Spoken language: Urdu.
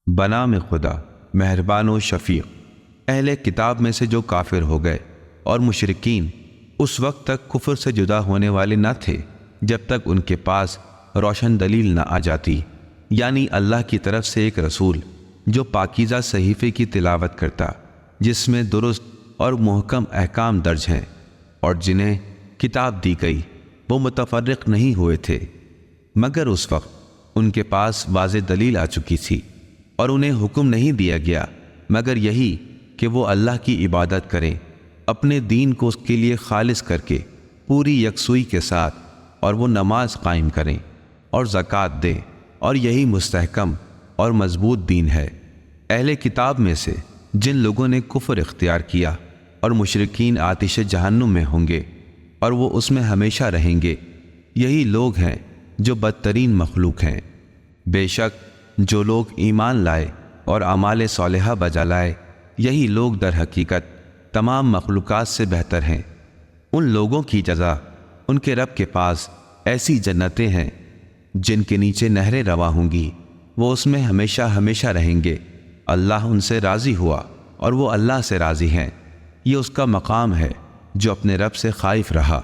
بنام خدا مہربان و شفیق۔ اہل کتاب میں سے جو کافر ہو گئے اور مشرکین اس وقت تک کفر سے جدا ہونے والے نہ تھے جب تک ان کے پاس روشن دلیل نہ آ جاتی، یعنی اللہ کی طرف سے ایک رسول جو پاکیزہ صحیفے کی تلاوت کرتا جس میں درست اور محکم احکام درج ہیں، اور جنہیں کتاب دی گئی وہ متفرق نہیں ہوئے تھے مگر اس وقت ان کے پاس واضح دلیل آ چکی تھی، اور انہیں حکم نہیں دیا گیا مگر یہی کہ وہ اللہ کی عبادت کریں، اپنے دین کو اس کے لیے خالص کر کے پوری یکسوئی کے ساتھ، اور وہ نماز قائم کریں اور زکوٰۃ دیں، اور یہی مستحکم اور مضبوط دین ہے۔ اہل کتاب میں سے جن لوگوں نے کفر اختیار کیا اور مشرکین آتش جہنم میں ہوں گے اور وہ اس میں ہمیشہ رہیں گے، یہی لوگ ہیں جو بدترین مخلوق ہیں۔ بے شک جو لوگ ایمان لائے اور اعمال صالحہ بجا لائے، یہی لوگ در حقیقت تمام مخلوقات سے بہتر ہیں۔ ان لوگوں کی جزا ان کے رب کے پاس ایسی جنتیں ہیں جن کے نیچے نہریں رواں ہوں گی، وہ اس میں ہمیشہ ہمیشہ رہیں گے۔ اللہ ان سے راضی ہوا اور وہ اللہ سے راضی ہیں۔ یہ اس کا مقام ہے جو اپنے رب سے خائف رہا۔